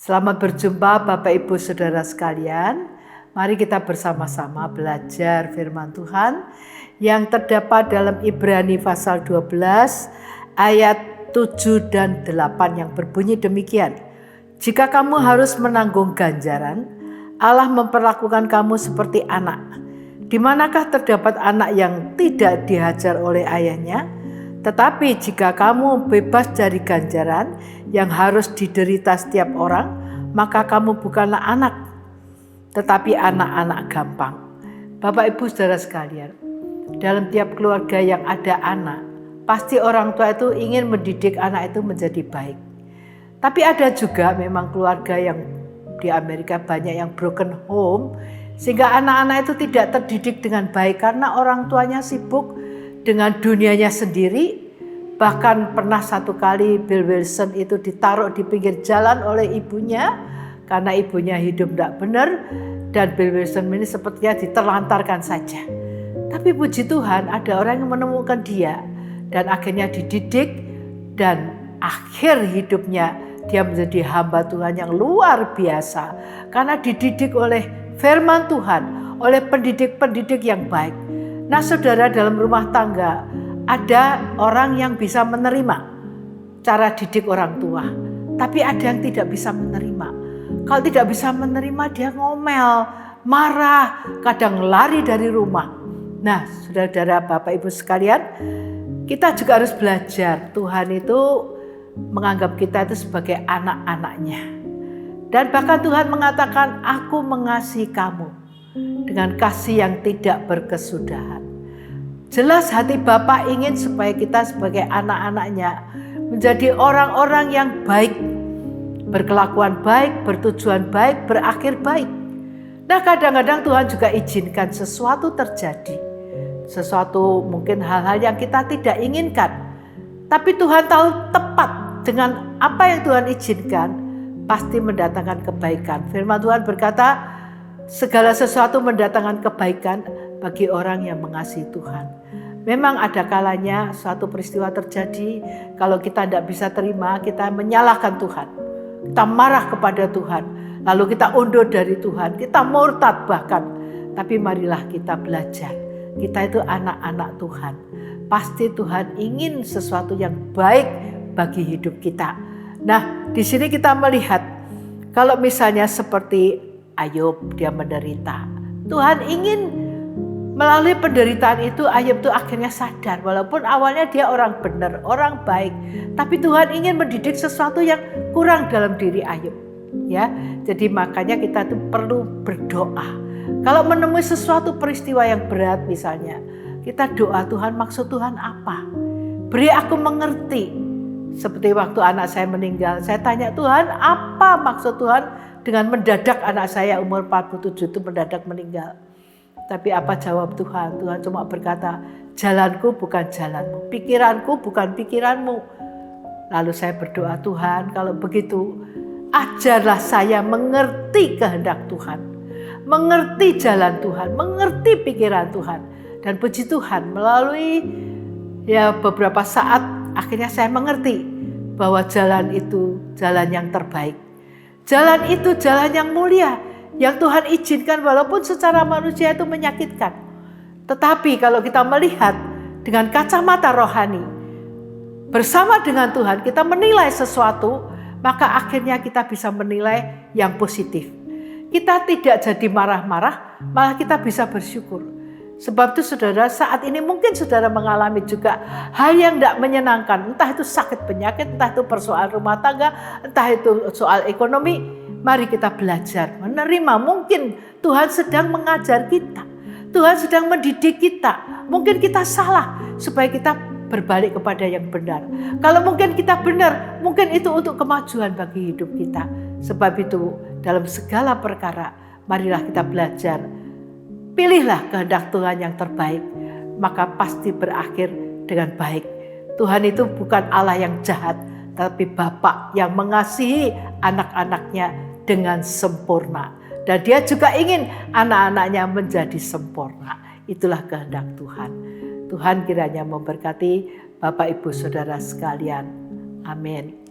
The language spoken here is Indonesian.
Selamat berjumpa Bapak Ibu Saudara sekalian. Mari kita bersama-sama belajar firman Tuhan yang terdapat dalam Ibrani pasal 12 ayat 7 dan 8 yang berbunyi demikian. Jika kamu harus menanggung ganjaran, Allah memperlakukan kamu seperti anak. Di manakah terdapat anak yang tidak dihajar oleh ayahnya? Tetapi jika kamu bebas dari ganjaran yang harus diderita setiap orang, maka kamu bukanlah anak, tetapi anak-anak gampang. Bapak Ibu Saudara sekalian, dalam tiap keluarga yang ada anak, pasti orang tua itu ingin mendidik anak itu menjadi baik. Tapi ada juga memang keluarga yang di Amerika banyak yang broken home, sehingga anak-anak itu tidak terdidik dengan baik karena orang tuanya sibuk dengan dunianya sendiri. Bahkan pernah satu kali Bill Wilson itu ditaruh di pinggir jalan oleh ibunya karena ibunya hidup tidak benar, dan Bill Wilson ini sepertinya diterlantarkan saja. Tapi puji Tuhan ada orang yang menemukan dia dan akhirnya dididik, dan akhir hidupnya dia menjadi hamba Tuhan yang luar biasa karena dididik oleh firman Tuhan, oleh pendidik-pendidik yang baik. Nah saudara, dalam rumah tangga ada orang yang bisa menerima cara didik orang tua, tapi ada yang tidak bisa menerima. Kalau tidak bisa menerima, dia ngomel, marah, kadang lari dari rumah. Nah saudara-saudara, Bapak Ibu sekalian, kita juga harus belajar. Tuhan itu menganggap kita itu sebagai anak-anaknya. Dan bahkan Tuhan mengatakan, aku mengasihi kamu dengan kasih yang tidak berkesudahan. Jelas hati Bapa ingin supaya kita sebagai anak-anaknya menjadi orang-orang yang baik, berkelakuan baik, bertujuan baik, berakhir baik. Nah kadang-kadang Tuhan juga izinkan sesuatu terjadi. Sesuatu mungkin hal-hal yang kita tidak inginkan. Tapi Tuhan tahu tepat dengan apa yang Tuhan izinkan pasti mendatangkan kebaikan. Firman Tuhan berkata, segala sesuatu mendatangkan kebaikan bagi orang yang mengasihi Tuhan. Memang ada kalanya suatu peristiwa terjadi, kalau kita tidak bisa terima, kita menyalahkan Tuhan. Kita marah kepada Tuhan, lalu kita undur dari Tuhan, kita murtad bahkan. Tapi marilah kita belajar, kita itu anak-anak Tuhan. Pasti Tuhan ingin sesuatu yang baik bagi hidup kita. Nah, di sini kita melihat kalau misalnya seperti Ayub, dia menderita. Tuhan ingin melalui penderitaan itu Ayub itu akhirnya sadar, walaupun awalnya dia orang benar, orang baik, tapi Tuhan ingin mendidik sesuatu yang kurang dalam diri Ayub. Ya, jadi makanya kita itu perlu berdoa. Kalau menemui sesuatu peristiwa yang berat misalnya, kita doa, Tuhan maksud Tuhan apa? Beri aku mengerti. Seperti waktu anak saya meninggal, saya tanya Tuhan, apa maksud Tuhan dengan mendadak anak saya umur 47 itu mendadak meninggal? Tapi apa jawab Tuhan? Tuhan cuma berkata, jalanku bukan jalanmu, pikiranku bukan pikiranmu. Lalu saya berdoa, Tuhan kalau begitu ajarlah saya mengerti kehendak Tuhan, mengerti jalan Tuhan, mengerti pikiran Tuhan. Dan puji Tuhan melalui beberapa saat akhirnya saya mengerti bahwa jalan itu jalan yang terbaik. Jalan itu jalan yang mulia, yang Tuhan izinkan walaupun secara manusia itu menyakitkan. Tetapi kalau kita melihat dengan kacamata rohani, bersama dengan Tuhan kita menilai sesuatu, maka akhirnya kita bisa menilai yang positif. Kita tidak jadi marah-marah, malah kita bisa bersyukur. Sebab itu saudara, saat ini mungkin saudara mengalami juga hal yang tidak menyenangkan. Entah itu sakit penyakit, entah itu persoalan rumah tangga, entah itu soal ekonomi. Mari kita belajar menerima. Mungkin Tuhan sedang mengajar kita, Tuhan sedang mendidik kita. Mungkin kita salah supaya kita berbalik kepada yang benar. Kalau mungkin kita benar, mungkin itu untuk kemajuan bagi hidup kita. Sebab itu dalam segala perkara marilah kita belajar. Pilihlah kehendak Tuhan yang terbaik, maka pasti berakhir dengan baik. Tuhan itu bukan Allah yang jahat, tapi Bapa yang mengasihi anak-anaknya dengan sempurna. Dan dia juga ingin anak-anaknya menjadi sempurna. Itulah kehendak Tuhan. Tuhan kiranya memberkati Bapak Ibu Saudara sekalian. Amin.